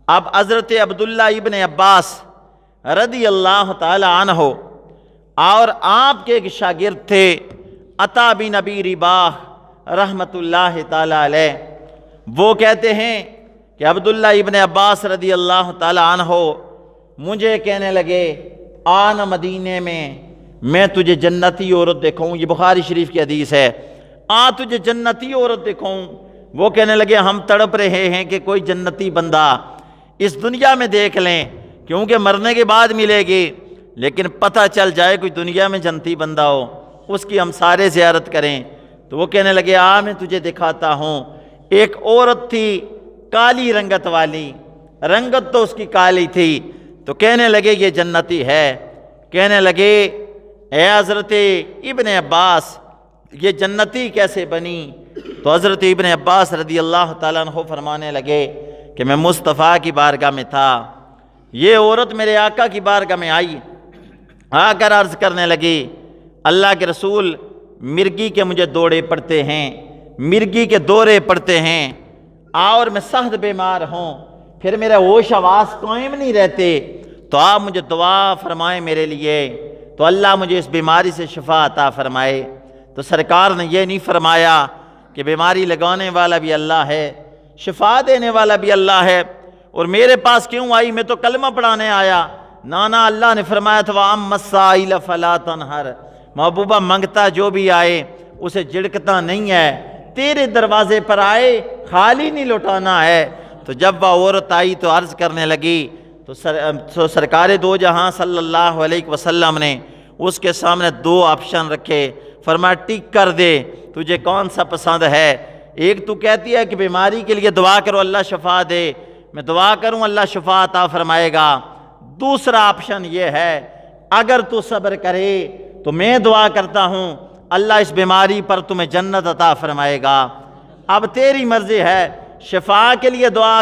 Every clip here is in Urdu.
اب حضرت عبداللہ ابن عباس رضی اللہ تعالی عنہ اور آپ کے ایک شاگرد تھے عطا بن ابی رباح رحمۃ اللہ تعالی علیہ، وہ کہتے ہیں کہ عبداللہ ابن عباس رضی اللہ تعالی عنہ مجھے کہنے لگے آنا مدینے میں تجھے جنتی عورت دکھاؤں، یہ بخاری شریف کی حدیث ہے، تجھے جنتی عورت دکھاؤں۔ وہ کہنے لگے ہم تڑپ رہے ہیں کہ کوئی جنتی بندہ اس دنیا میں دیکھ لیں، کیونکہ مرنے کے بعد ملے گی، لیکن پتہ چل جائے کوئی دنیا میں جنتی بندہ ہو، اس کی ہم سارے زیارت کریں۔ تو وہ کہنے لگے میں تجھے دکھاتا ہوں۔ ایک عورت تھی کالی رنگت والی، رنگت تو اس کی کالی تھی، تو کہنے لگے یہ جنتی ہے۔ کہنے لگے اے حضرت ابن عباس یہ جنتی کیسے بنی؟ تو حضرت ابن عباس رضی اللہ تعالیٰ عنہ فرمانے لگے کہ میں مصطفیٰ کی بارگاہ میں تھا، یہ عورت میرے آقا کی بارگاہ میں آئی، آ کر عرض کرنے لگی اللہ کے رسول مرگی کے مجھے دوڑے پڑتے ہیں، مرگی کے دورے پڑتے ہیں، اور میں سخت بیمار ہوں، پھر میرا ہوش حواس قائم نہیں رہتے، تو آپ مجھے دعا فرمائیں میرے لیے، تو اللہ مجھے اس بیماری سے شفا عطا فرمائے۔ تو سرکار نے یہ نہیں فرمایا کہ بیماری لگانے والا بھی اللہ ہے، شفا دینے والا بھی اللہ ہے، اور میرے پاس کیوں آئی؟ میں تو کلمہ پڑھانے آیا۔ نانا، اللہ نے فرمایا تھا وَأَمَّا السَّائِلَ فَلَا تَنْهَرْ، محبوبہ منگتا جو بھی آئے اسے جھڑکتا نہیں ہے، تیرے دروازے پر آئے خالی نہیں لوٹانا ہے۔ تو جب وہ عورت آئی تو عرض کرنے لگی، تو سرکار دو جہاں صلی اللہ علیہ وسلم نے اس کے سامنے دو آپشن رکھے، فرمایا ٹک کر دے، تجھے کون سا پسند ہے؟ ایک تو کہتی ہے کہ بیماری کے لیے دعا کرو اللہ شفا دے، میں دعا کروں اللہ شفا عطا فرمائے گا۔ دوسرا آپشن یہ ہے اگر تو صبر کرے تو میں دعا کرتا ہوں اللہ اس بیماری پر تمہیں جنت عطا فرمائے گا۔ اب تیری مرضی ہے، شفا کے لیے دعا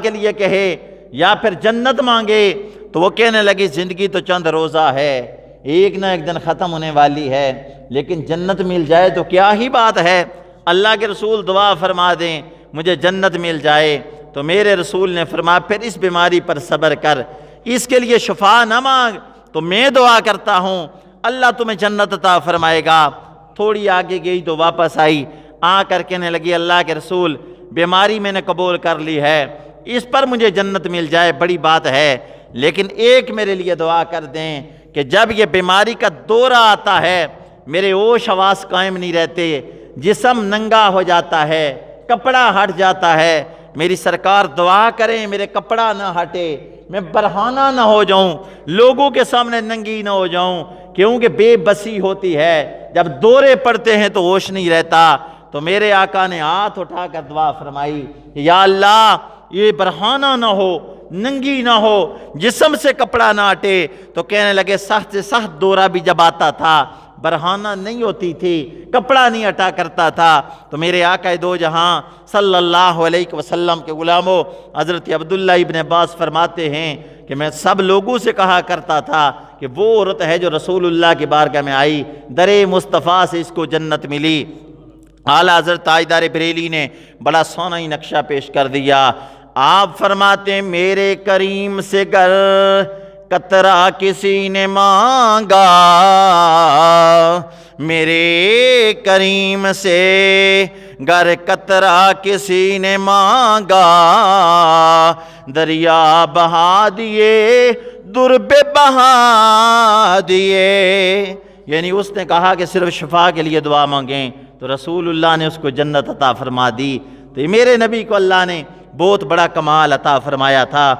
کے لیے کہے یا پھر جنت مانگے۔ تو وہ کہنے لگی زندگی تو چند روزہ ہے، ایک نہ ایک دن ختم ہونے والی ہے، لیکن جنت مل جائے تو کیا ہی بات ہے، اللہ کے رسول دعا فرما دیں مجھے جنت مل جائے۔ تو میرے رسول نے فرمایا پھر اس بیماری پر صبر کر، اس کے لیے شفا نہ مانگ، تو میں دعا کرتا ہوں اللہ تمہیں جنت عطا فرمائے گا۔ تھوڑی آگے گئی تو واپس آئی، آ کر کہنے لگی اللہ کے رسول بیماری میں نے قبول کر لی ہے، اس پر مجھے جنت مل جائے بڑی بات ہے، لیکن ایک میرے لیے دعا کر دیں کہ جب یہ بیماری کا دورہ آتا ہے میرے ہوش حواس قائم نہیں رہتے، جسم ننگا ہو جاتا ہے، کپڑا ہٹ جاتا ہے، میری سرکار دعا کریں میرے کپڑا نہ ہٹے، میں برہانہ نہ ہو جاؤں، لوگوں کے سامنے ننگی نہ ہو جاؤں، کیونکہ بے بسی ہوتی ہے، جب دورے پڑتے ہیں تو ہوش نہیں رہتا۔ تو میرے آقا نے ہاتھ اٹھا کر دعا فرمائی کہ یا اللہ یہ برہانہ نہ ہو، ننگی نہ ہو، جسم سے کپڑا نہ ہٹے۔ تو کہنے لگے سخت سے سخت دورہ بھی جب آتا تھا برہانہ نہیں ہوتی تھی، کپڑا نہیں ہٹا کرتا تھا۔ تو میرے آقا دو جہاں صلی اللہ علیہ وسلم کے غلاموں حضرت عبداللہ ابن عباس فرماتے ہیں کہ میں سب لوگوں سے کہا کرتا تھا کہ وہ عورت ہے جو رسول اللہ کی بارگاہ میں آئی، در مصطفیٰ سے اس کو جنت ملی۔ اعلیٰ حضرت تاجدار بریلی نے بڑا سونا ہی نقشہ پیش کر دیا۔ آپ فرماتے ہیں میرے کریم سے گر قطرہ کسی نے مانگا، میرے کریم سے گر قطرہ کسی نے مانگا، دریا بہا دیے درب بہا دیے، یعنی اس نے کہا کہ صرف شفا کے لیے دعا مانگیں تو رسول اللہ نے اس کو جنت عطا فرما دی۔ تو میرے نبی کو اللہ نے بہت بڑا کمال عطا فرمایا تھا۔